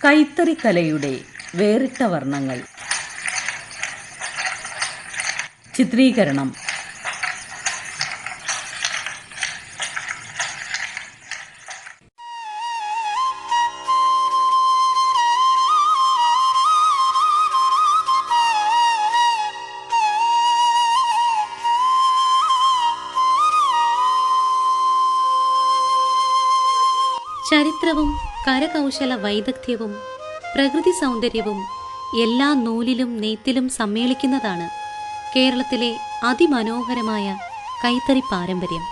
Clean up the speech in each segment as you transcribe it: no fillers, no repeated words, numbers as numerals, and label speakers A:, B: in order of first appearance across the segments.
A: കൈത്തറിക്കലയുടെ വേറിട്ട വർണ്ണങ്ങൾ. ചിത്രീകരണം
B: ചരിത്രവും കരകൗശല വൈദഗ്ധ്യവും പ്രകൃതി സൗന്ദര്യവും എല്ലാ നൂലിലും നെയ്ത്തിലും സമ്മേളിക്കുന്നതാണ് കേരളത്തിലെ അതിമനോഹരമായ കൈത്തറി പാരമ്പര്യം.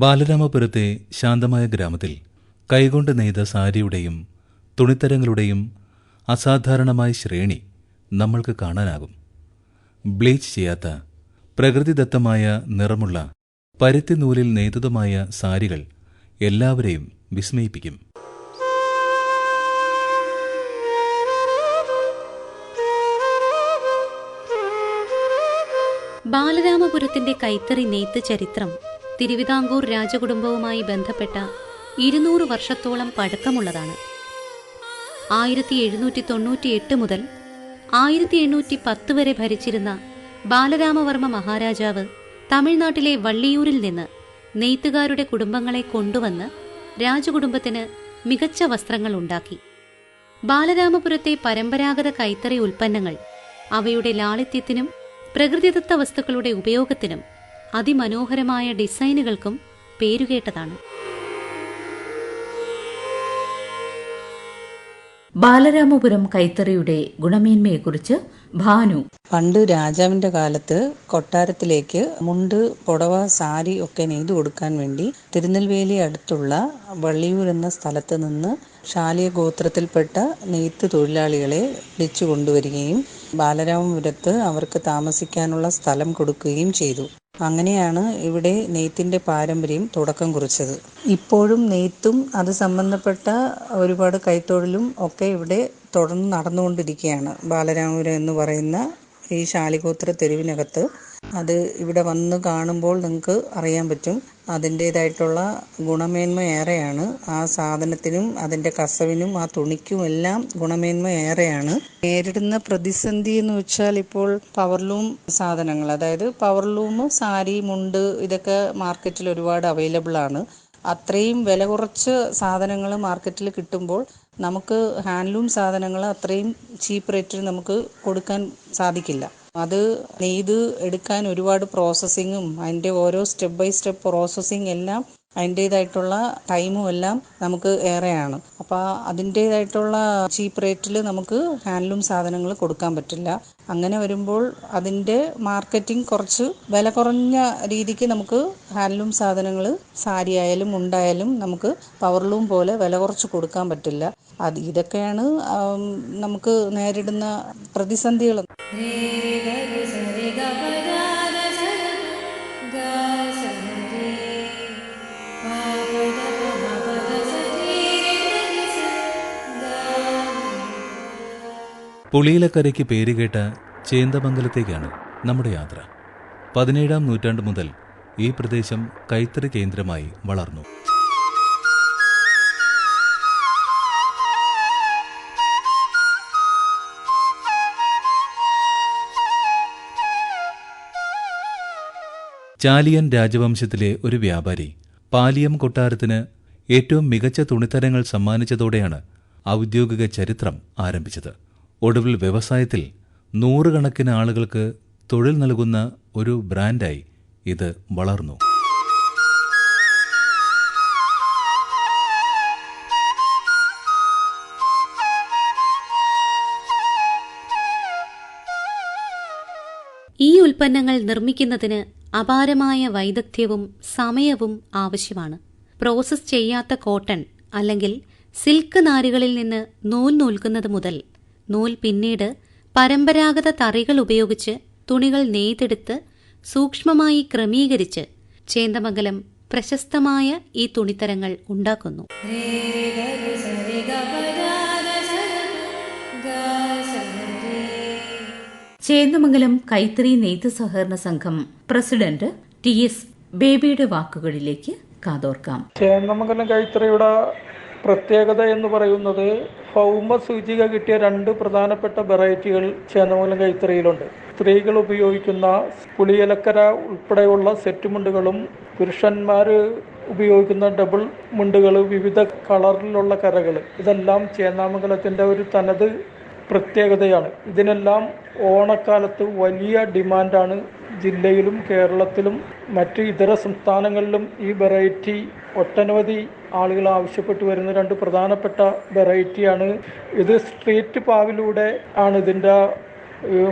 C: ബാലരാമപുരത്തെ ശാന്തമായ ഗ്രാമത്തിൽ കൈകൊണ്ട് നെയ്ത സാരിയുടെയും തുണിത്തരങ്ങളുടെയും അസാധാരണമായ ശ്രേണി നമ്മൾക്ക് കാണാനാകും. ബ്ലീച്ച് ചെയ്യാത്ത പ്രകൃതിദത്തമായ നിറമുള്ള പരുത്തി നൂലിൽ നെയ്തതുമായ സാരികൾ എല്ലാവരെയും വിസ്മയിപ്പിക്കും.
B: ബാലരാമപുരത്തിന്റെ കൈത്തറി നെയ്ത്ത് ചരിത്രം തിരുവിതാംകൂർ രാജകുടുംബവുമായി ബന്ധപ്പെട്ട 200 വർഷത്തോളം പഴക്കമുള്ളതാണ്. 1798 മുതൽ 1810 വരെ ഭരിച്ചിരുന്ന ബാലരാമവർമ്മ മഹാരാജാവ് തമിഴ്നാട്ടിലെ വള്ളിയൂരിൽ നിന്ന് നെയ്ത്തുകാരുടെ കുടുംബങ്ങളെ കൊണ്ടുവന്ന് രാജകുടുംബത്തിന് മികച്ച വസ്ത്രങ്ങൾ ഉണ്ടാക്കി. ബാലരാമപുരത്തെ പരമ്പരാഗത കൈത്തറി ഉൽപ്പന്നങ്ങൾ അവയുടെ ലാളിത്യത്തിനും പ്രകൃതിദത്ത വസ്തുക്കളുടെ ഉപയോഗത്തിനും അതിമനോഹരമായ ഡിസൈനുകൾക്കും പേരുകേട്ടതാണ്.
A: ബാലരാമപുരം കൈത്തറിയുടെ ഗുണമേന്മയെക്കുറിച്ച് ഭാനു.
D: പണ്ട് രാജാവിന്റെ കാലത്ത് കൊട്ടാരത്തിലേക്ക് മുണ്ട്, പുടവ, സാരി ഒക്കെ നെയ്തു കൊടുക്കാൻ വേണ്ടി തിരുനെൽവേലി അടുത്തുള്ള വള്ളിയൂർ എന്ന സ്ഥലത്ത് നിന്ന് ശാലിയ ഗോത്രത്തിൽപ്പെട്ട നെയ്ത്ത് തൊഴിലാളികളെ വിളിച്ചു കൊണ്ടുവരികയും ബാലരാമപുരത്ത് അവർക്ക് താമസിക്കാനുള്ള സ്ഥലം കൊടുക്കുകയും ചെയ്തു. അങ്ങനെയാണ് ഇവിടെ നെയ്ത്തിന്റെ പാരമ്പര്യം തുടക്കം കുറിച്ചത്. ഇപ്പോഴും നെയ്ത്തും അത് സംബന്ധപ്പെട്ട ഒരുപാട് കൈത്തൊഴിലും ഒക്കെ ഇവിടെ തുടർന്ന് നടന്നുകൊണ്ടിരിക്കുകയാണ്. ബാലരാമപുരം എന്ന് പറയുന്ന ഈ ശാലിഗോത്ര തെരുവിനകത്ത് അത് ഇവിടെ വന്ന് കാണുമ്പോൾ നിങ്ങൾക്ക് അറിയാൻ പറ്റും. അതിൻ്റേതായിട്ടുള്ള ഗുണമേന്മ ഏറെയാണ്. ആ സാധനത്തിനും അതിൻ്റെ കസവിനും ആ തുണിക്കും എല്ലാം ഗുണമേന്മ ഏറെയാണ്. നേരിടുന്ന പ്രതിസന്ധി എന്ന് വെച്ചാൽ ഇപ്പോൾ പവർലൂം സാധനങ്ങൾ, അതായത് പവർലൂം, സാരി, മുണ്ട് ഇതൊക്കെ മാർക്കറ്റിൽ ഒരുപാട് അവൈലബിൾ ആണ്. അത്രയും വില കുറച്ച് സാധനങ്ങൾ മാർക്കറ്റിൽ കിട്ടുമ്പോൾ നമുക്ക് ഹാൻഡ്ലൂം സാധനങ്ങൾ അത്രയും ചീപ്പ് റേറ്റിൽ നമുക്ക് കൊടുക്കാൻ സാധിക്കില്ല. അത് നെയ്ത് എടുക്കാൻ ഒരുപാട് പ്രോസസ്സിങ്ങും അതിൻ്റെ ഓരോ സ്റ്റെപ്പ് ബൈ സ്റ്റെപ്പ് പ്രോസസ്സിങ് എല്ലാം അതിൻ്റേതായിട്ടുള്ള ടൈമും എല്ലാം നമുക്ക് ഏറെയാണ്. അപ്പോൾ അതിൻ്റേതായിട്ടുള്ള ചീപ്പ് റേറ്റിൽ നമുക്ക് ഹാൻഡ്ലൂം സാധനങ്ങൾ കൊടുക്കാൻ പറ്റില്ല. അങ്ങനെ വരുമ്പോൾ അതിൻ്റെ മാർക്കറ്റിംഗ് കുറച്ച് വില കുറഞ്ഞ രീതിക്ക് നമുക്ക് ഹാൻഡ്ലൂം സാധനങ്ങൾ സാരി ആയാലും മുണ്ടായാലും നമുക്ക് പവർലൂം പോലെ വില കുറച്ച് കൊടുക്കാൻ പറ്റില്ല. ഇതൊക്കെയാണ് നമുക്ക് നേരിടുന്ന പ്രതിസന്ധികൾ.
C: പുളിയിലക്കരയ്ക്ക് പേരുകേട്ട ചേന്ദമംഗലത്തേക്കാണ് നമ്മുടെ യാത്ര. 17-ാം നൂറ്റാണ്ട് മുതൽ ഈ പ്രദേശം കൈത്തറി കേന്ദ്രമായി വളർന്നു. ചാലിയൻ രാജവംശത്തിലെ ഒരു വ്യാപാരി പാലിയം കൊട്ടാരത്തിന് ഏറ്റവും മികച്ച തുണിത്തരങ്ങൾ സമ്മാനിച്ചതോടെയാണ് ഔദ്യോഗിക ചരിത്രം ആരംഭിച്ചത്. ഒടുവിൽ വ്യവസായത്തിൽ 100 കണക്കിന് ആളുകൾക്ക് തൊഴിൽ നൽകുന്ന ഒരു ബ്രാൻഡായി ഇത് വളർന്നു.
B: ഈ ഉൽപ്പന്നങ്ങൾ നിർമ്മിക്കുന്നതിന് അപാരമായ വൈദഗ്ധ്യവും സമയവും ആവശ്യമാണ്. പ്രോസസ് ചെയ്യാത്ത കോട്ടൺ അല്ലെങ്കിൽ സിൽക്ക് നാരുകളിൽ നിന്ന് നൂൽ നൂൽക്കുന്നത് മുതൽ നൂൽ പിന്നീട് പരമ്പരാഗത തറികൾ ഉപയോഗിച്ച് തുണികൾ നെയ്തെടുത്ത് സൂക്ഷ്മമായി ക്രമീകരിച്ച് ചേന്ദമംഗലം പ്രശസ്തമായ ഈ തുണിത്തരങ്ങൾ ഉണ്ടാക്കുന്നു.
A: ചേന്ദമംഗലം കൈത്തറി നെയ്ത്ത് സഹകരണ സംഘം പ്രസിഡന്റ് TS ബേബിയുടെ വാക്കുകളിലേക്ക് കാതോർക്കാം.
E: ചേന്ദമംഗലം കൈത്തറിയുടെ പ്രത്യേകത എന്ന് പറയുന്നത് ഭൗമ സൂചിക കിട്ടിയ 2 പ്രധാനപ്പെട്ട വെറൈറ്റികൾ ചേന്ദമംഗലം കൈത്തറിയിലുണ്ട്. സ്ത്രീകൾ ഉപയോഗിക്കുന്ന പുളിയലക്കര ഉൾപ്പെടെയുള്ള സെറ്റ് മുണ്ടുകളും പുരുഷന്മാർ ഉപയോഗിക്കുന്ന ഡബിൾ മുണ്ടുകൾ, വിവിധ കളറിലുള്ള കരകൾ, ഇതെല്ലാം ചേന്ദമംഗലത്തിൻ്റെ ഒരു തനത് പ്രത്യേകതയാണ്. ഇതിനെല്ലാം ഓണക്കാലത്ത് വലിയ ഡിമാൻഡാണ്. ജില്ലയിലും കേരളത്തിലും മറ്റ് ഇതര സംസ്ഥാനങ്ങളിലും ഈ വെറൈറ്റി ഒട്ടനവധി ആളുകൾ ആവശ്യപ്പെട്ടു വരുന്ന 2 പ്രധാനപ്പെട്ട വെറൈറ്റിയാണ്. ഇത് സ്ട്രീറ്റ് പാവിലൂടെ ആണ് ഇതിൻ്റെ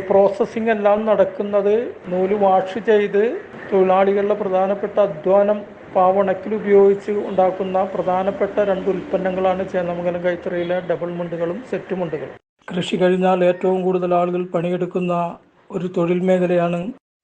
E: പ്രോസസ്സിംഗ് എല്ലാം നടക്കുന്നത്. നൂല് വാഷ് ചെയ്ത് തൊഴിലാളികളുടെ പ്രധാനപ്പെട്ട അധ്വാനം പാവുണക്കിൽ ഉപയോഗിച്ച് ഉണ്ടാക്കുന്ന പ്രധാനപ്പെട്ട 2 ഉൽപ്പന്നങ്ങളാണ് ചേന്ദമംഗലം കൈത്തറിയിലെ ഡബിൾ മുണ്ടുകളും സെറ്റ് മുണ്ടുകളും. കൃഷി കഴിഞ്ഞാൽ ഏറ്റവും കൂടുതൽ ആളുകൾ പണിയെടുക്കുന്ന ഒരു തൊഴിൽ മേഖലയാണ്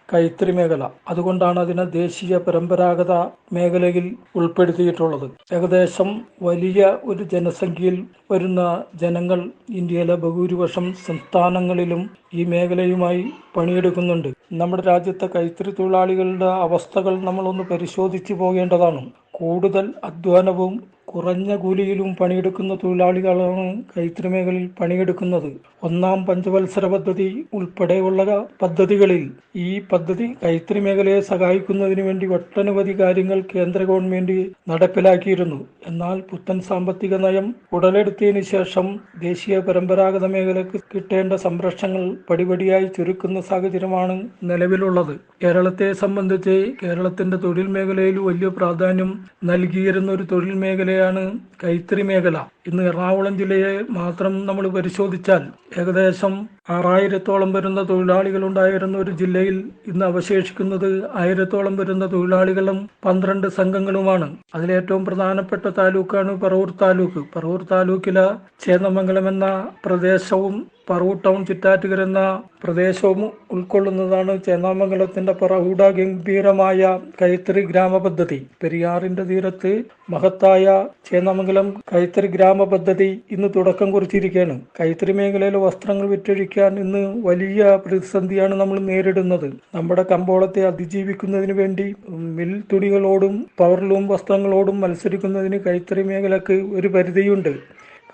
E: കൈത്തറി മേഖല. അതുകൊണ്ടാണ് അതിനെ ദേശീയ പരമ്പരാഗത മേഖലയിൽ ഉൾപ്പെടുത്തിയിട്ടുള്ളത്. ഏകദേശം വലിയ ഒരു ജനസംഖ്യയിൽ വരുന്ന ജനങ്ങൾ ഇന്ത്യയിലെ ബഹുഭൂരിപക്ഷം സംസ്ഥാനങ്ങളിലും ഈ മേഖലയുമായി പണിയെടുക്കുന്നുണ്ട്. നമ്മുടെ രാജ്യത്തെ കൈത്തറി തൊഴിലാളികളുടെ അവസ്ഥകൾ നമ്മളൊന്ന് പരിശോധിച്ചു പോകേണ്ടതാണ്. കൂടുതൽ അധ്വാനവും കുറഞ്ഞ കൂലിയിലും പണിയെടുക്കുന്ന തൊഴിലാളികളാണ് കൈത്തറി മേഖലയിൽ പണിയെടുക്കുന്നത്. 1-ാം പഞ്ചവത്സര പദ്ധതി ഉൾപ്പെടെയുള്ള പദ്ധതികളിൽ ഈ പദ്ധതി കൈത്തറി മേഖലയെ സഹായിക്കുന്നതിന് വേണ്ടി ഒട്ടനവധി കാര്യങ്ങൾ കേന്ദ്ര ഗവൺമെന്റ് നടപ്പിലാക്കിയിരുന്നു. എന്നാൽ പുത്തൻ സാമ്പത്തിക നയം ഉടലെടുത്തതിന് ശേഷം ദേശീയ പരമ്പരാഗത മേഖലയ്ക്ക് കിട്ടേണ്ട സംരക്ഷണങ്ങൾ പടിപടിയായി ചുരുക്കുന്ന സാഹചര്യമാണ് നിലവിലുള്ളത്. കേരളത്തെ സംബന്ധിച്ച് കേരളത്തിന്റെ തൊഴിൽ മേഖലയിൽ വലിയ പ്രാധാന്യം നൽകിയിരുന്ന ഒരു തൊഴിൽ മേഖലയാണ് കൈത്തറി മേഖല. ഇന്ന് എറണാകുളം ജില്ലയെ മാത്രം നമ്മൾ പരിശോധിച്ചാൽ ഏകദേശം 6000-ഓളം വരുന്ന തൊഴിലാളികൾ ഉണ്ടായിരുന്ന ഒരു ജില്ലയിൽ ഇന്ന് അവശേഷിക്കുന്നത് 1000-ഓളം വരുന്ന തൊഴിലാളികളും 12 സംഘങ്ങളുമാണ്. അതിലേറ്റവും പ്രധാനപ്പെട്ട താലൂക്കാണ് പറവൂർ താലൂക്ക്. പറവൂർ താലൂക്കിലെ ചേന്ദമംഗലം എന്ന പ്രദേശവും പറവൂർ ടൗൺ ചിറ്റാറ്റുകര എന്ന പ്രദേശവും ഉൾക്കൊള്ളുന്നതാണ് ചേന്ദമംഗലത്തിന്റെ പ്രൗഢ ഗംഭീരമായ കൈത്തറി ഗ്രാമപദ്ധതി. പെരിയാറിന്റെ തീരത്ത് മഹത്തായ ചേന്ദമംഗലം കൈത്തറി ഗ്രാമപദ്ധതി ഇന്ന് തുടക്കം കുറിച്ചിരിക്കുകയാണ്. കൈത്തറി മേഖലയിലെ വസ്ത്രങ്ങൾ വിറ്റഴിക്കാൻ ഇന്ന് വലിയ പ്രതിസന്ധിയാണ് നമ്മൾ നേരിടുന്നത്. നമ്മുടെ കമ്പോളത്തെ അതിജീവിക്കുന്നതിന് വേണ്ടി മിൽ തുണികളോടും പവർലൂം വസ്ത്രങ്ങളോടും മത്സരിക്കുന്നതിന് കൈത്തറി മേഖലക്ക് ഒരു പരിധിയുണ്ട്.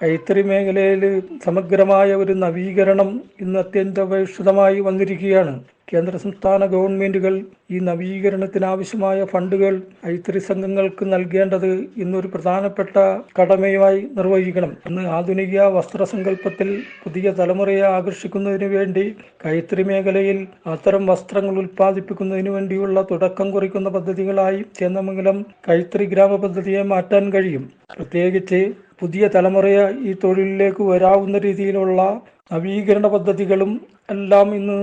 E: കൈത്തറി മേഖലയിൽ സമഗ്രമായ ഒരു നവീകരണം ഇന്ന് അത്യന്താപേക്ഷിതമായി വന്നിരിക്കുകയാണ്. കേന്ദ്ര സംസ്ഥാന ഗവൺമെന്റുകൾ ഈ നവീകരണത്തിനാവശ്യമായ ഫണ്ടുകൾ കൈത്തറി സംഘങ്ങൾക്ക് നൽകേണ്ടത് ഇന്നൊരു പ്രധാനപ്പെട്ട കടമയായി നിർവഹിക്കണം. ഇന്ന് ആധുനിക വസ്ത്രസങ്കല്പത്തിൽ പുതിയ തലമുറയെ ആകർഷിക്കുന്നതിന് വേണ്ടി കൈത്തറി മേഖലയിൽ അത്തരം വസ്ത്രങ്ങൾ ഉൽപ്പാദിപ്പിക്കുന്നതിന് വേണ്ടിയുള്ള തുടക്കം കുറിക്കുന്ന പദ്ധതികളായി ചേന്ദമംഗലം കൈത്തറി ഗ്രാമ പദ്ധതിയെ മാറ്റാൻ കഴിയും. പ്രത്യേകിച്ച് പുതിയ തലമുറയെ ഈ തൊഴിലിലേക്ക് വരാവുന്ന രീതിയിലുള്ള നവീകരണ പദ്ധതികളും എല്ലാം ഇന്ന്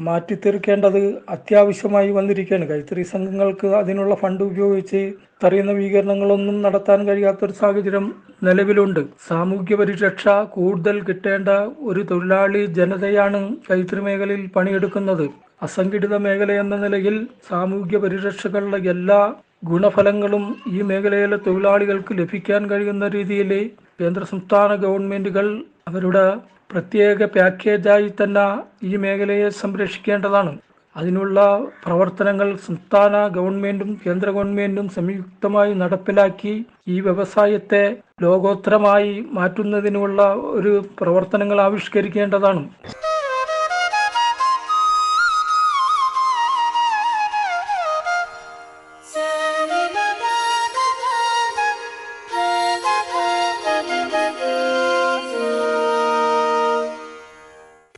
E: മാറ്റിത്തീർക്കേണ്ടത് അത്യാവശ്യമായി വന്നിരിക്കുകയാണ്. കൈത്തറി സംഘങ്ങൾക്ക് അതിനുള്ള ഫണ്ട് ഉപയോഗിച്ച് തറി നവീകരണങ്ങളൊന്നും നടത്താൻ കഴിയാത്തൊരു സാഹചര്യം നിലവിലുണ്ട്. സാമൂഹ്യ പരിരക്ഷ കൂടുതൽ കിട്ടേണ്ട ഒരു തൊഴിലാളി ജനതയാണ് കൈത്തറി മേഖലയിൽ പണിയെടുക്കുന്നത്. അസംഘടിത മേഖല എന്ന നിലയിൽ സാമൂഹ്യ പരിരക്ഷകളുടെ എല്ലാ ഗുണഫലങ്ങളും ഈ മേഖലയിലെ തൊഴിലാളികൾക്ക് ലഭിക്കാൻ കഴിയുന്ന രീതിയിൽ കേന്ദ്ര സംസ്ഥാന ഗവൺമെന്റുകൾ അവരുടെ പ്രത്യേക പാക്കേജായി തന്നെ ഈ മേഖലയെ സംരക്ഷിക്കേണ്ടതാണ്. അതിനുള്ള പ്രവർത്തനങ്ങൾ സംസ്ഥാന ഗവൺമെന്റും കേന്ദ്ര ഗവൺമെന്റും സംയുക്തമായി നടപ്പിലാക്കി ഈ വ്യവസായത്തെ ലോകോത്തരമായി മാറ്റുന്നതിനുള്ള ഒരു പ്രവർത്തനങ്ങൾ ആവിഷ്കരിക്കേണ്ടതാണ്.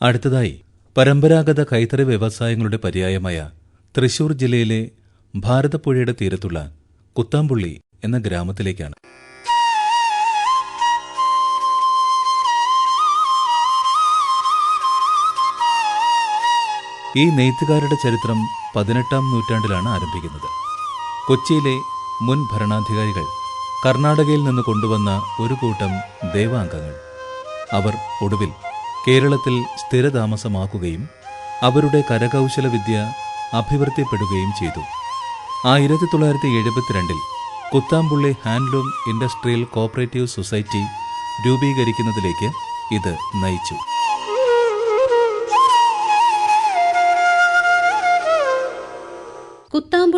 C: അടുത്തതായി പരമ്പരാഗത കൈത്തറി വ്യവസായങ്ങളുടെ പര്യായമായ തൃശൂർ ജില്ലയിലെ ഭാരതപ്പുഴയുടെ തീരത്തുള്ള കുത്താമ്പുള്ളി എന്ന ഗ്രാമത്തിലേക്കാണ്. ഈ നെയ്ത്തുകാരുടെ ചരിത്രം 18-ാം നൂറ്റാണ്ടിലാണ് ആരംഭിക്കുന്നത്. കൊച്ചിയിലെ മുൻ ഭരണാധികാരികൾ കർണാടകയിൽ നിന്ന് കൊണ്ടുവന്ന ഒരു കൂട്ടം ദേവാംഗങ്ങൾ അവർ ഒടുവിൽ കേരളത്തിൽ സ്ഥിരതാമസമാക്കുകയും അവരുടെ കരകൗശല വിദ്യ അഭിവൃദ്ധിപ്പെടുകയും ചെയ്തു. 1972 Kuthampully handloom industrial cooperative society രൂപീകരിക്കുന്നതിലേക്ക് ഇത് നയിച്ചു.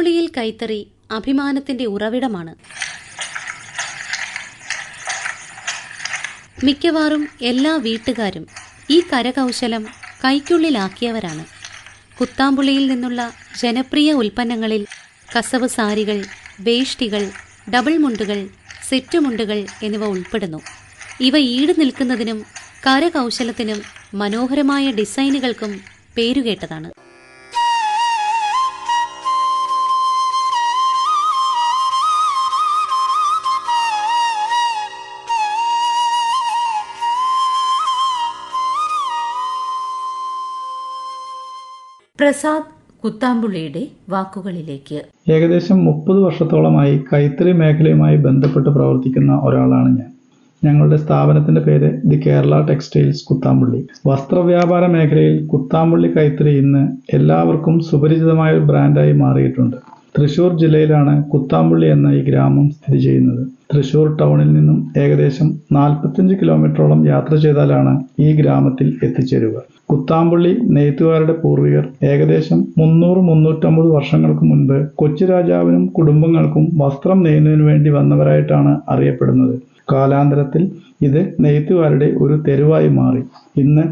B: കുത്താമ്പുളിയിൽ കൈത്തറി അഭിമാനത്തിന്റെ ഉറവിടമാണ്. മിക്കവാറും എല്ലാ വീട്ടുകാരും ഈ കരകൗശലം കൈക്കുള്ളിലാക്കിയവരാണ്. കുത്താമ്പുളിയിൽ നിന്നുള്ള ജനപ്രിയ ഉൽപ്പന്നങ്ങളിൽ കസവ് സാരികൾ, വേഷ്ടികൾ, ഡബിൾ മുണ്ടുകൾ, സെറ്റ് മുണ്ടുകൾ എന്നിവ ഉൾപ്പെടുന്നു. ഇവ ഈട് നിൽക്കുന്നതിനും കരകൗശലത്തിനും മനോഹരമായ ഡിസൈനുകൾക്കും പേരുകേട്ടതാണ്.
A: പ്രസാദ് കുത്താമ്പുള്ളിയുടെ വാക്കുകളിലേക്ക്.
F: ഏകദേശം 30 വർഷത്തോളമായി കൈത്തറി മേഖലയുമായി ബന്ധപ്പെട്ട് പ്രവർത്തിക്കുന്ന ഒരാളാണ് ഞാൻ. ഞങ്ങളുടെ സ്ഥാപനത്തിന്റെ പേര് ദി കേരള ടെക്സ്റ്റൈൽസ് കുത്താമ്പുള്ളി. വസ്ത്രവ്യാപാര മേഖലയിൽ കുത്താമ്പുള്ളി കൈത്തറി ഇന്ന് എല്ലാവർക്കും സുപരിചിതമായ ഒരു ബ്രാൻഡായി മാറിയിട്ടുണ്ട്. തൃശൂർ ജില്ലയിലാണ് കുത്താമ്പുള്ളി എന്ന ഈ ഗ്രാമം സ്ഥിതി ചെയ്യുന്നത്. തൃശൂർ ടൗണിൽ നിന്നും ഏകദേശം 45 കിലോമീറ്ററോളം യാത്ര ചെയ്താലാണ് ഈ ഗ്രാമത്തിൽ എത്തിച്ചേരുക. കുത്താമ്പുള്ളി നെയ്ത്തുകാരുടെ പൂർവികർ ഏകദേശം 300-350 വർഷങ്ങൾക്ക് മുൻപ് കൊച്ചി രാജാവിനും കുടുംബങ്ങൾക്കും വസ്ത്രം നെയ്യുന്നതിനു വേണ്ടി വന്നവരായിട്ടാണ് അറിയപ്പെടുന്നത്. കാലാന്തരത്തിൽ ഇത് നെയ്ത്തുകാരുടെ ഒരു തെരുവായി മാറി. ഇന്ന്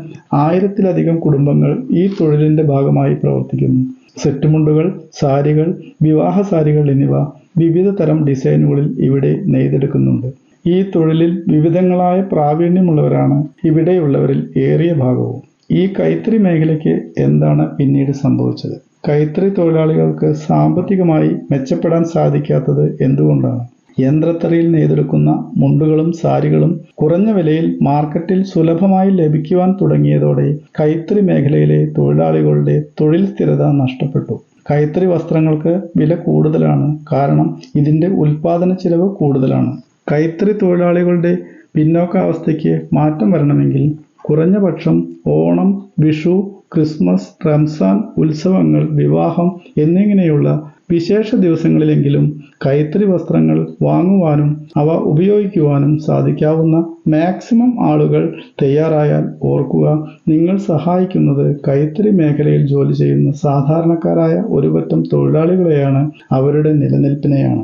F: 1000-ലധികം കുടുംബങ്ങൾ ഈ തൊഴിലിന്റെ ഭാഗമായി പ്രവർത്തിക്കുന്നു. സെറ്റുമുണ്ടുകൾ, സാരികൾ, വിവാഹ സാരികൾ എന്നിവ വിവിധ തരം ഡിസൈനുകളിൽ ഇവിടെ നെയ്തെടുക്കുന്നുണ്ട്. ഈ തൊഴിലിൽ വിവിധങ്ങളായ പ്രാവീണ്യമുള്ളവരാണ് ഇവിടെയുള്ളവരിൽ ഏറിയ ഭാഗവും. ഈ കൈത്തറി മേഖലയ്ക്ക് എന്താണ് പിന്നീട് സംഭവിച്ചത്? കൈത്തറി തൊഴിലാളികൾക്ക് സാമ്പത്തികമായി മെച്ചപ്പെടാൻ സാധിക്കാത്തത് എന്തുകൊണ്ടാണ്? യന്ത്രത്തറിയിൽ നെയ്തെടുക്കുന്ന മുണ്ടുകളും സാരികളും കുറഞ്ഞ വിലയിൽ മാർക്കറ്റിൽ സുലഭമായി ലഭിക്കുവാൻ തുടങ്ങിയതോടെ കൈത്തറി മേഖലയിലെ തൊഴിലാളികളുടെ തൊഴിൽ സ്ഥിരത നഷ്ടപ്പെട്ടു. കൈത്തറി വസ്ത്രങ്ങൾക്ക് വില കൂടുതലാണ്. കാരണം ഇതിന്റെ ഉൽപാദന ചെലവ് കൂടുതലാണ്. കൈത്തറി തൊഴിലാളികളുടെ പിന്നോക്കാവസ്ഥയ്ക്ക് മാറ്റം വരണമെങ്കിൽ കുറഞ്ഞ പക്ഷം ഓണം, വിഷു, ക്രിസ്മസ്, റംസാൻ, ഉത്സവങ്ങൾ, വിവാഹം എന്നിങ്ങനെയുള്ള വിശേഷ ദിവസങ്ങളിലെങ്കിലും കൈത്തറി വസ്ത്രങ്ങൾ വാങ്ങുവാനും അവ ഉപയോഗിക്കുവാനും സാധിക്കാവുന്ന മാക്സിമം ആളുകൾ തയ്യാറായാൽ ഓർക്കുക, നിങ്ങൾ സഹായിക്കുന്നത് കൈത്തറി മേഖലയിൽ ജോലി ചെയ്യുന്ന സാധാരണക്കാരായ ഒരുപറ്റം തൊഴിലാളികളെയാണ്, അവരുടെ നിലനിൽപ്പിനെയാണ്.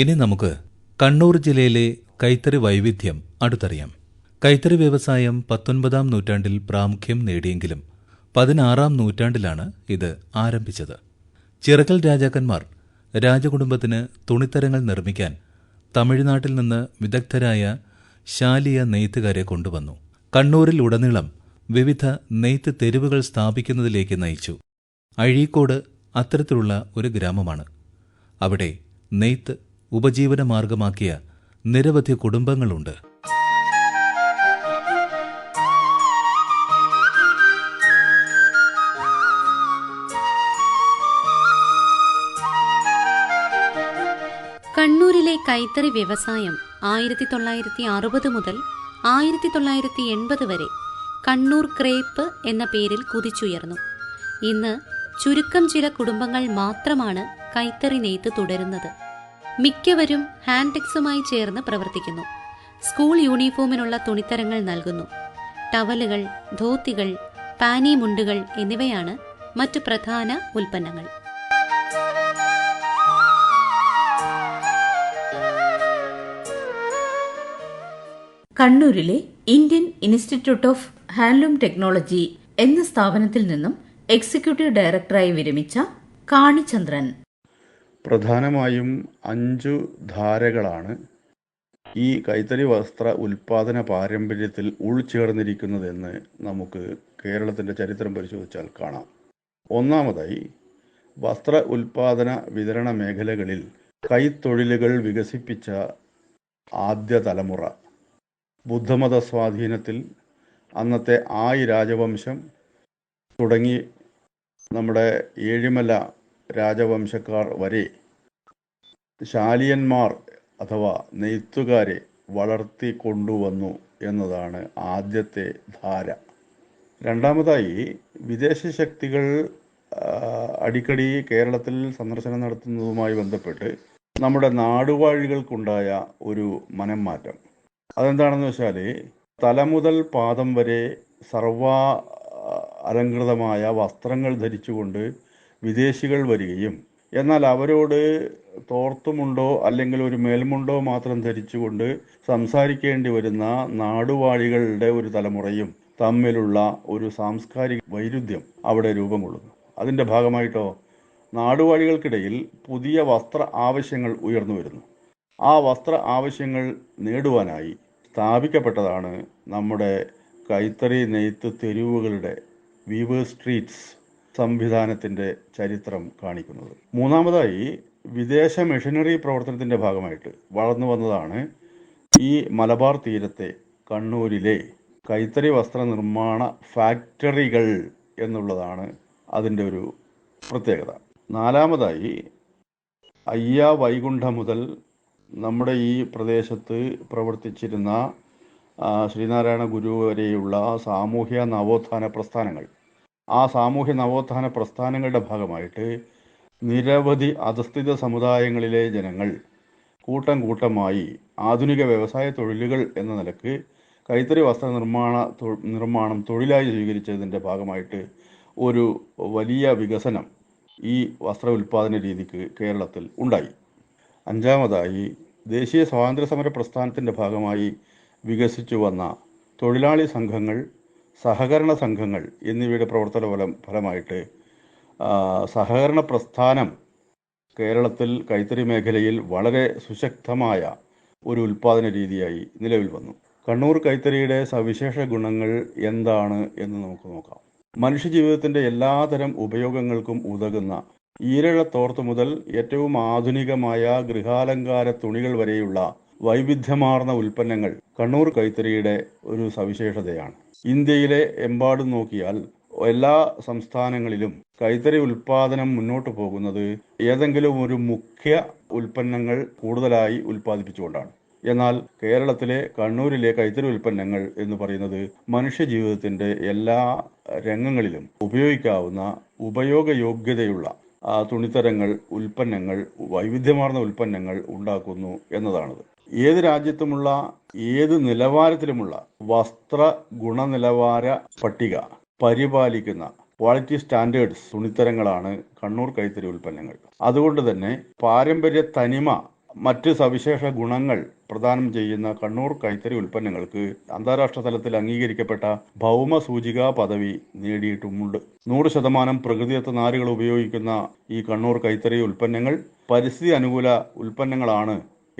C: ഇനി നമുക്ക് കണ്ണൂർ ജില്ലയിലെ കൈത്തറി വൈവിധ്യം അടുത്തറിയാം. കൈത്തറി വ്യവസായം 19-ാം നൂറ്റാണ്ടിൽ പ്രാമുഖ്യം നേടിയെങ്കിലും 16-ാം നൂറ്റാണ്ടിലാണ് ഇത് ആരംഭിച്ചത്. ചിറക്കൽ രാജാക്കന്മാർ രാജകുടുംബത്തിന് തുണിത്തരങ്ങൾ നിർമ്മിക്കാൻ തമിഴ്നാട്ടിൽ നിന്ന് വിദഗ്ധരായ ശാലിയ നെയ്ത്തുകാരെ കൊണ്ടുവന്നു. കണ്ണൂരിൽ ഉടനീളം വിവിധ നെയ്ത്ത് തെരുവുകൾ സ്ഥാപിക്കുന്നതിലേക്ക് നയിച്ചു. അഴീക്കോട് അത്തരത്തിലുള്ള ഒരു ഗ്രാമമാണ്. അവിടെ നെയ്ത്ത് ഉപജീവന മാർഗമാക്കിയ നിരവധി കുടുംബങ്ങളുണ്ട്.
B: കണ്ണൂരിലെ കൈത്തറി വ്യവസായം 1960 മുതൽ 1980 വരെ കണ്ണൂർ ക്രേപ്പ് എന്ന പേരിൽ കുതിച്ചുയർന്നു. ഇന്ന് ചുരുക്കം ചില കുടുംബങ്ങൾ മാത്രമാണ് കൈത്തറി നെയ്ത്ത് തുടരുന്നത്. മിക്കവരും ഹാൻഡെക്സുമായി ചേർന്ന് പ്രവർത്തിക്കുന്നു. സ്കൂൾ യൂണിഫോമിനുള്ള തുണിത്തരങ്ങൾ നൽകുന്നു. ടവലുകൾ, ധോത്തികൾ, പാനി മുണ്ടുകൾ എന്നിവയാണ് മറ്റു പ്രധാന ഉൽപ്പന്നങ്ങൾ.
A: കണ്ണൂരിലെ Indian institute of handloom technology എന്ന സ്ഥാപനത്തിൽ നിന്നും എക്സിക്യൂട്ടീവ് ഡയറക്ടറായി വിരമിച്ച കാണിചന്ദ്രൻ.
G: പ്രധാനമായും 5 ധാരകളാണ് ഈ കൈത്തറി വസ്ത്ര ഉൽപാദന പാരമ്പര്യത്തിൽ ഉൾച്ചേർന്നിരിക്കുന്നതെന്ന് നമുക്ക് കേരളത്തിൻ്റെ ചരിത്രം പരിശോധിച്ചാൽ കാണാം. ഒന്നാമതായി, വസ്ത്ര ഉൽപാദന വിതരണ മേഖലകളിൽ കൈത്തൊഴിലുകൾ വികസിപ്പിച്ച ആദ്യ തലമുറ. ബുദ്ധമത സ്വാധീനത്തിൽ അന്നത്തെ ആയി രാജവംശം തുടങ്ങി നമ്മുടെ ഏഴിമല രാജവംശക്കാർ വരെ ശാലിയന്മാർ അഥവാ നെയ്ത്തുകാരെ വളർത്തി കൊണ്ടുവന്നു എന്നതാണ് ആദ്യത്തെ ധാര. രണ്ടാമതായി, വിദേശ ശക്തികൾ അടിക്കടി കേരളത്തിൽ സന്ദർശനം നടത്തുന്നതുമായി ബന്ധപ്പെട്ട് നമ്മുടെ നാടുവാഴികൾക്കുണ്ടായ ഒരു മനംമാറ്റം. അതെന്താണെന്ന് വെച്ചാൽ തല മുതൽ പാദം വരെ അലങ്കൃതമായ വസ്ത്രങ്ങൾ ധരിച്ചുകൊണ്ട് വിദേശികൾ വരികയും എന്നാൽ അവരോട് തോർത്തുമുണ്ടോ അല്ലെങ്കിൽ ഒരു മേൽമുണ്ടോ മാത്രം ധരിച്ചുകൊണ്ട് സംസാരിക്കേണ്ടി വരുന്ന നാടുവാഴികളുടെ ഒരു തലമുറയും തമ്മിലുള്ള ഒരു സാംസ്കാരിക വൈരുദ്ധ്യം അവിടെ രൂപം കൊള്ളുന്നു. അതിൻ്റെ ഭാഗമായിട്ടോ നാടുവാഴികൾക്കിടയിൽ പുതിയ വസ്ത്ര ആവശ്യങ്ങൾ ഉയർന്നു വരുന്നു. ആ വസ്ത്ര ആവശ്യങ്ങൾ നേടുവാനായി സ്ഥാപിക്കപ്പെട്ടതാണ് നമ്മുടെ കൈത്തറി നെയ്ത്ത് തെരുവുകളുടെ വീവേഴ്സ് സ്ട്രീറ്റ്സ് സംവിധാനത്തിൻ്റെ ചരിത്രം കാണിക്കുന്നത്. മൂന്നാമതായി വിദേശ മെഷീനറി പ്രവർത്തനത്തിൻ്റെ ഭാഗമായിട്ട് വളർന്നു വന്നതാണ് ഈ മലബാർ തീരത്തെ കണ്ണൂരിലെ കൈത്തറി വസ്ത്ര നിർമ്മാണ ഫാക്ടറികൾ എന്നുള്ളതാണ് അതിൻ്റെ ഒരു പ്രത്യേകത. നാലാമതായി അയ്യ വൈകുണ്ഠം മുതൽ നമ്മുടെ ഈ പ്രദേശത്ത് പ്രവർത്തിച്ചിരുന്ന ശ്രീനാരായണ ഗുരു വരെയുള്ള സാമൂഹ്യ നവോത്ഥാന പ്രസ്ഥാനങ്ങൾ, ആ സാമൂഹ്യ നവോത്ഥാന പ്രസ്ഥാനങ്ങളുടെ ഭാഗമായിട്ട് നിരവധി അധസ്ഥിത സമുദായങ്ങളിലെ ജനങ്ങൾ കൂട്ടം കൂട്ടമായി ആധുനിക വ്യവസായ തൊഴിലുകൾ എന്ന നിലക്ക് കൈത്തറി വസ്ത്ര നിർമ്മാണം തൊഴിലായി സ്വീകരിച്ചതിൻ്റെ ഭാഗമായിട്ട് ഒരു വലിയ വികസനം ഈ വസ്ത്ര ഉൽപ്പാദന രീതിക്ക് കേരളത്തിൽ ഉണ്ടായി. അഞ്ചാമതായി ദേശീയ സ്വാതന്ത്ര്യ സമര പ്രസ്ഥാനത്തിൻ്റെ ഭാഗമായി വികസിച്ചു വന്ന തൊഴിലാളി സംഘങ്ങൾ, സഹകരണ സംഘങ്ങൾ എന്നിവയുടെ പ്രവർത്തന ഫലമായിട്ട് സഹകരണ പ്രസ്ഥാനം കേരളത്തിൽ കൈത്തറി മേഖലയിൽ വളരെ സുശക്തമായ ഒരു ഉൽപ്പാദന രീതിയായി നിലവിൽ വന്നു. കണ്ണൂർ കൈത്തറിയുടെ സവിശേഷ ഗുണങ്ങൾ എന്താണ് എന്ന് നമുക്ക് നോക്കാം. മനുഷ്യജീവിതത്തിൻ്റെ എല്ലാതരം ഉപയോഗങ്ങൾക്കും ഉതകുന്ന ഈരഴത്തോർത്ത് മുതൽ ഏറ്റവും ആധുനികമായ ഗൃഹാലങ്കാര തുണികൾ വരെയുള്ള വൈവിധ്യമാർന്ന ഉൽപ്പന്നങ്ങൾ കണ്ണൂർ കൈത്തറിയുടെ ഒരു സവിശേഷതയാണ്. ഇന്ത്യയിലെ എമ്പാടും നോക്കിയാൽ എല്ലാ സംസ്ഥാനങ്ങളിലും കൈത്തറി ഉൽപ്പാദനം മുന്നോട്ട് പോകുന്നത് ഏതെങ്കിലും ഒരു മുഖ്യ ഉൽപ്പന്നങ്ങൾ കൂടുതലായി ഉൽപ്പാദിപ്പിച്ചുകൊണ്ടാണ്. എന്നാൽ കേരളത്തിലെ കണ്ണൂരിലെ കൈത്തറി ഉൽപ്പന്നങ്ങൾ എന്ന് പറയുന്നത് മനുഷ്യജീവിതത്തിൻ്റെ എല്ലാ രംഗങ്ങളിലും ഉപയോഗിക്കാവുന്ന ഉപയോഗയോഗ്യതയുള്ള തുണിത്തരങ്ങൾ, ഉൽപ്പന്നങ്ങൾ, വൈവിധ്യമാർന്ന ഉൽപ്പന്നങ്ങൾ ഉണ്ടാക്കുന്നു എന്നതാണത്. ഏത് രാജ്യത്തുമുള്ള ഏത് നിലവാരത്തിലുമുള്ള വസ്ത്ര ഗുണനിലവാര പട്ടിക പരിപാലിക്കുന്ന ക്വാളിറ്റി സ്റ്റാൻഡേർഡ്സ് തുണിത്തരങ്ങളാണ് കണ്ണൂർ കൈത്തറി ഉൽപ്പന്നങ്ങൾ. അതുകൊണ്ട് തന്നെ പാരമ്പര്യ തനിമ, മറ്റ് സവിശേഷ ഗുണങ്ങൾ പ്രദാനം ചെയ്യുന്ന കണ്ണൂർ കൈത്തറി ഉൽപ്പന്നങ്ങൾക്ക് അന്താരാഷ്ട്ര തലത്തിൽ അംഗീകരിക്കപ്പെട്ട ഭൗമ സൂചികാ പദവി നേടിയിട്ടുമുണ്ട്. 100% പ്രകൃതിദത്ത നാരുകൾ ഉപയോഗിക്കുന്ന ഈ കണ്ണൂർ കൈത്തറി ഉൽപ്പന്നങ്ങൾ പരിസ്ഥിതി അനുകൂല ഉൽപ്പന്നങ്ങളാണ്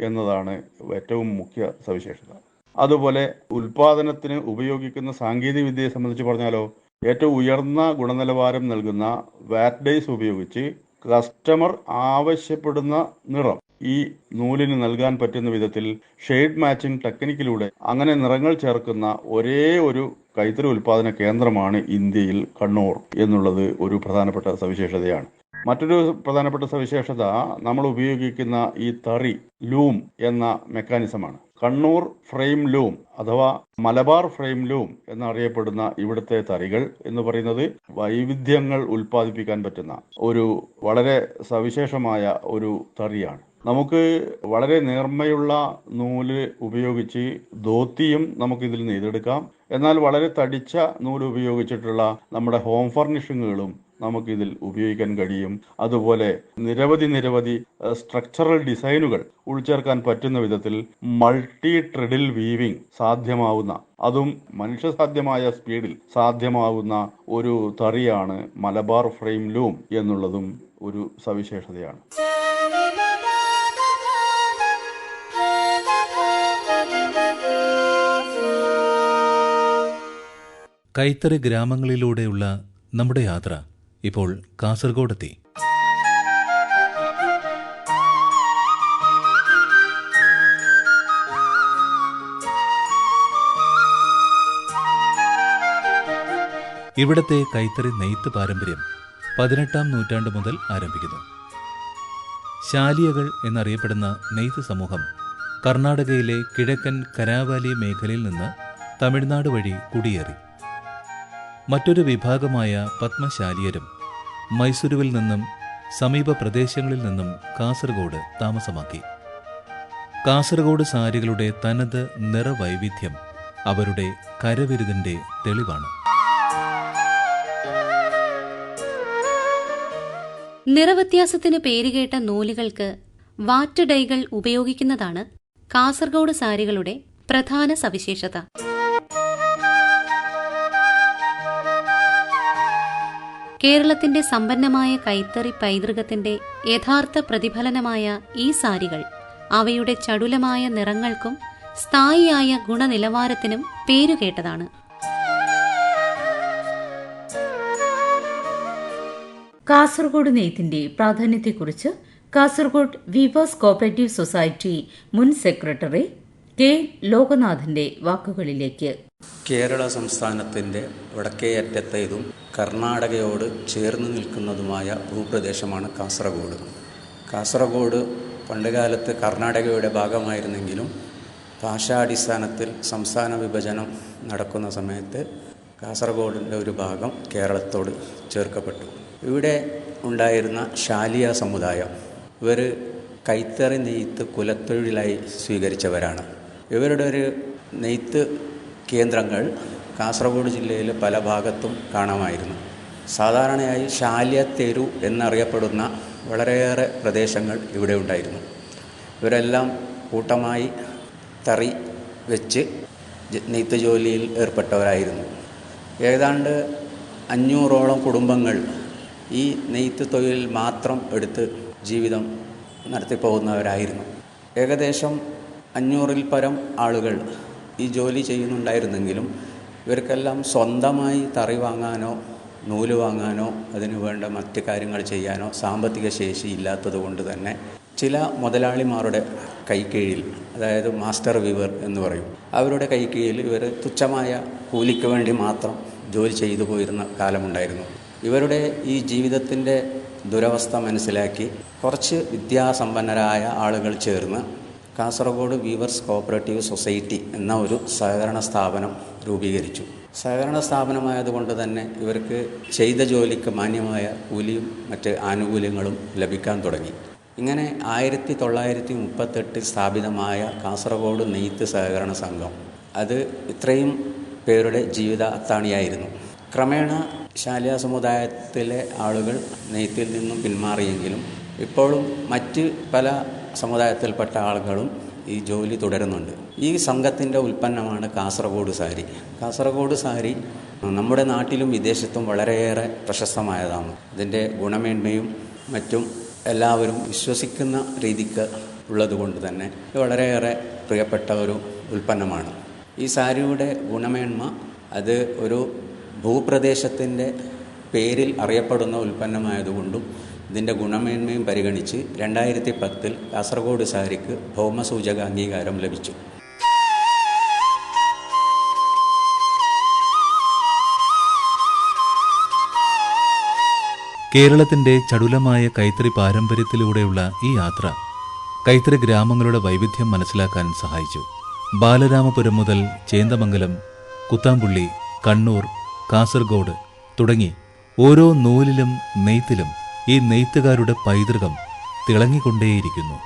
G: എന്നതാണ് ഏറ്റവും മുഖ്യ സവിശേഷത. അതുപോലെ ഉൽപാദനത്തിന് ഉപയോഗിക്കുന്ന സാങ്കേതിക വിദ്യയെ സംബന്ധിച്ച് പറഞ്ഞാലോ, ഏറ്റവും ഉയർന്ന ഗുണനിലവാരം നൽകുന്ന വാറ്റ് ഡൈസ് ഉപയോഗിച്ച് കസ്റ്റമർ ആവശ്യപ്പെടുന്ന നിറം ഈ നൂലിന് നൽകാൻ പറ്റുന്ന വിധത്തിൽ ഷെയ്ഡ് മാച്ചിങ് ടെക്നിക്കിലൂടെ അങ്ങനെ നിറങ്ങൾ ചേർക്കുന്ന ഒരേ ഒരു കൈത്തറി ഉൽപാദന കേന്ദ്രമാണ് ഇന്ത്യയിൽ കണ്ണൂർ എന്നുള്ളത് ഒരു പ്രധാനപ്പെട്ട സവിശേഷതയാണ്. മറ്റൊരു പ്രധാനപ്പെട്ട സവിശേഷത നമ്മൾ ഉപയോഗിക്കുന്ന ഈ തറി ലൂം എന്ന മെക്കാനിസമാണ്. കണ്ണൂർ ഫ്രെയിം ലൂം അഥവാ മലബാർ ഫ്രെയിം ലൂം എന്നറിയപ്പെടുന്ന ഇവിടുത്തെ തറികൾ എന്ന് പറയുന്നത് വൈവിധ്യങ്ങൾ ഉൽപ്പാദിപ്പിക്കാൻ പറ്റുന്ന ഒരു വളരെ സവിശേഷമായ ഒരു തറിയാണ്. നമുക്ക് വളരെ നേർമയുള്ള നൂല് ഉപയോഗിച്ച് ധോത്തിയും നമുക്കിതിൽ നെയ്തെടുക്കാം. എന്നാൽ വളരെ തടിച്ച നൂല് ഉപയോഗിച്ചിട്ടുള്ള നമ്മുടെ ഹോം ഫർണിഷിങ്ങുകളും നമുക്കിതിൽ ഉപയോഗിക്കാൻ കഴിയും. അതുപോലെ നിരവധി സ്ട്രക്ചറൽ ഡിസൈനുകൾ ഉൾച്ചേർക്കാൻ പറ്റുന്ന വിധത്തിൽ മൾട്ടി ട്രെഡിൽ വീവിംഗ് സാധ്യമാവുന്ന, അതും മനുഷ്യസാധ്യമായ സ്പീഡിൽ സാധ്യമാവുന്ന ഒരു തറിയാണ് മലബാർ ഫ്രെയിം ലൂം എന്നുള്ളതും ഒരു സവിശേഷതയാണ്.
C: കൈത്തറി ഗ്രാമങ്ങളിലൂടെയുള്ള നമ്മുടെ യാത്ര ഇപ്പോൾ കാസർഗോഡെത്തി. ഇവിടത്തെ കൈത്തറി നെയ്ത്ത് പാരമ്പര്യം 18-ാം നൂറ്റാണ്ട് മുതൽ ആരംഭിക്കുന്നു. ശാലിയകൾ എന്നറിയപ്പെടുന്ന നെയ്ത്ത് സമൂഹം കർണാടകയിലെ കിഴക്കൻ കരാവാലി മേഖലയിൽ നിന്ന് തമിഴ്നാട് വഴി കുടിയേറി. മറ്റൊരു വിഭാഗമായ പത്മശാലിയരും മൈസൂരുവിൽ നിന്നും സമീപ പ്രദേശങ്ങളിൽ നിന്നും കാസർഗോഡ് താമസമാക്കി. കാസർഗോഡ് സാരികളുടെ തനത് നിറവൈവിധ്യം അവരുടെ കരവിരുതിന്റെ തെളിവാണ്.
B: നിറവ്യത്യാസത്തിന് പേരുകേട്ട നൂലുകൾക്ക് വാറ്റ് ഡൈകൾ ഉപയോഗിക്കുന്നതാണ് കാസർഗോഡ് സാരികളുടെ പ്രധാന സവിശേഷത. കേരളത്തിന്റെ സമ്പന്നമായ കൈത്തറി പൈതൃകത്തിന്റെ യഥാർത്ഥ പ്രതിഫലനമായ ഈ സാരികൾ അവയുടെ ചടുലമായ നിറങ്ങൾക്കും സ്ഥായിയായ ഗുണനിലവാരത്തിനും പേരുകേട്ടതാണ്.
A: കാസർഗോഡ് നെയ്ത്തിന്റെ പ്രാധാന്യത്തെക്കുറിച്ച് കാസർഗോഡ് വീവേഴ്സ് കോപ്പറേറ്റീവ് സൊസൈറ്റി മുൻ സെക്രട്ടറി കെ ലോകനാഥന്റെ വാക്കുകളിലേക്ക്.
H: കേരള സംസ്ഥാനത്തിൻ്റെ വടക്കേയറ്റത്തേതും കർണാടകയോട് ചേർന്ന് നിൽക്കുന്നതുമായ ഭൂപ്രദേശമാണ് കാസർഗോഡ്. കാസർഗോഡ് പണ്ടുകാലത്ത് കർണാടകയുടെ ഭാഗമായിരുന്നെങ്കിലും ഭാഷാടിസ്ഥാനത്തിൽ സംസ്ഥാന വിഭജനം നടക്കുന്ന സമയത്ത് കാസർഗോഡിൻ്റെ ഒരു ഭാഗം കേരളത്തോട് ചേർക്കപ്പെട്ടു. ഇവിടെ ഉണ്ടായിരുന്ന ശാലിയ സമുദായം ഇവർ കൈത്തറി നെയ്ത്ത് കുലത്തൊഴിലായി സ്വീകരിച്ചവരാണ്. ഇവരുടെ ഒരു നെയ്ത്ത് കേന്ദ്രങ്ങൾ കാസർഗോഡ് ജില്ലയിൽ പല ഭാഗത്തും കാണാമായിരുന്നു. സാധാരണയായി ശാല്യത്തേരു എന്നറിയപ്പെടുന്ന വളരെയേറെ പ്രദേശങ്ങൾ ഇവിടെ ഉണ്ടായിരുന്നു. ഇവരെല്ലാം കൂട്ടമായി തറി വെച്ച് നെയ്ത്ത് ജോലിയിൽ ഏർപ്പെട്ടവരായിരുന്നു. ഏതാണ്ട് 500ഓളം കുടുംബങ്ങൾ ഈ നെയ്ത്ത് തൊഴിൽ മാത്രം എടുത്ത് ജീവിതം നടത്തിപ്പോകുന്നവരായിരുന്നു. ഏകദേശം 500-ൽ പരം ആളുകൾ ഈ ജോലി ചെയ്യുന്നുണ്ടായിരുന്നെങ്കിലും ഇവർക്കെല്ലാം സ്വന്തമായി തറി വാങ്ങാനോ നൂല് വാങ്ങാനോ അതിനു വേണ്ട മറ്റ് കാര്യങ്ങൾ ചെയ്യാനോ സാമ്പത്തിക ശേഷി ഇല്ലാത്തത് കൊണ്ട് തന്നെ ചില മുതലാളിമാരുടെ കൈക്കീഴിൽ, അതായത് മാസ്റ്റർ വീവർ എന്ന് പറയും, അവരുടെ കൈക്കീഴിൽ ഇവർ തുച്ഛമായ കൂലിക്ക് വേണ്ടി മാത്രം ജോലി ചെയ്തു പോയിരുന്ന കാലമുണ്ടായിരുന്നു. ഇവരുടെ ഈ ജീവിതത്തിൻ്റെ ദുരവസ്ഥ മനസ്സിലാക്കി കുറച്ച് വിദ്യാസമ്പന്നരായ ആളുകൾ ചേർന്ന് കാസർഗോഡ് വീവേഴ്സ് കോപ്പറേറ്റീവ് സൊസൈറ്റി എന്ന ഒരു സഹകരണ സ്ഥാപനം രൂപീകരിച്ചു. സഹകരണ സ്ഥാപനമായതുകൊണ്ട് തന്നെ ഇവർക്ക് ചെയ്ത ജോലിക്ക് മാന്യമായ കൂലിയും മറ്റ് ആനുകൂല്യങ്ങളും ലഭിക്കാൻ തുടങ്ങി. ഇങ്ങനെ 1938 സ്ഥാപിതമായ കാസർഗോഡ് നെയ്ത്ത് സഹകരണ സംഘം അത് ഇത്രയും പേരുടെ ജീവിത അത്താണിയായിരുന്നു. ക്രമേണ ശാലിയ സമുദായത്തിലെ ആളുകൾ നെയ്ത്തിൽ നിന്നും പിന്മാറിയെങ്കിലും ഇപ്പോഴും മറ്റ് പല സമുദായത്തിൽപ്പെട്ട ആളുകളും ഈ ജോലി തുടരുന്നുണ്ട്. ഈ സംഘത്തിൻ്റെ ഉൽപ്പന്നമാണ് കാസർഗോഡ് സാരി. കാസർഗോഡ് സാരി നമ്മുടെ നാട്ടിലും വിദേശത്തും വളരെയേറെ പ്രശസ്തമായതാണ്. ഇതിൻ്റെ ഗുണമേന്മയും മറ്റും എല്ലാവരും വിശ്വസിക്കുന്ന രീതിക്ക് ഉള്ളതുകൊണ്ട് തന്നെ ഇത് വളരെയേറെ പ്രിയപ്പെട്ട ഒരു ഉൽപ്പന്നമാണ്. ഈ സാരിയുടെ ഗുണമേന്മ അത് ഒരു ഭൂപ്രദേശത്തിൻ്റെ പേരിൽ അറിയപ്പെടുന്ന ഉൽപ്പന്നമായതുകൊണ്ടും ഇതിൻ്റെ ഗുണമേന്മയും പരിഗണിച്ച് 2010 കാസർഗോഡ് സാരിക്ക് ഭൗമസൂചക അംഗീകാരം ലഭിച്ചു.
C: കേരളത്തിന്റെ ചടുലമായ കൈത്തറി പാരമ്പര്യത്തിലൂടെയുള്ള ഈ യാത്ര കൈത്തറി ഗ്രാമങ്ങളുടെ വൈവിധ്യം മനസ്സിലാക്കാൻ സഹായിച്ചു. ബാലരാമപുരം മുതൽ ചേന്ദമംഗലം, കുത്താമ്പുള്ളി, കണ്ണൂർ, കാസർഗോഡ് തുടങ്ങി ഓരോ നൂലിലും നെയ്ത്തിലും ഈ നെയ്ത്തുകാരുടെ പൈതൃകം തിളങ്ങിക്കൊണ്ടേയിരിക്കുന്നു.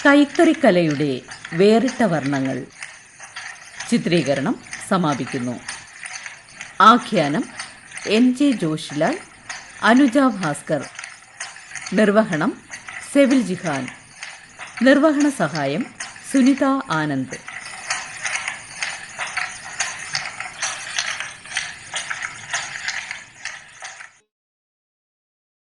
A: കൈത്തറിക്കലയുടെ വേറിട്ട വർണ്ണങ്ങൾ. ചിത്രീകരണം സമാപിക്കുന്നു. ആഖ്യാനം NJ ജോഷിലാൽ, അനുജ ഭാസ്കർ. നിർവഹണം സെവിൽ ജിഹാൻ. നിർവഹണ സഹായം സുനിത ആനന്ദ്.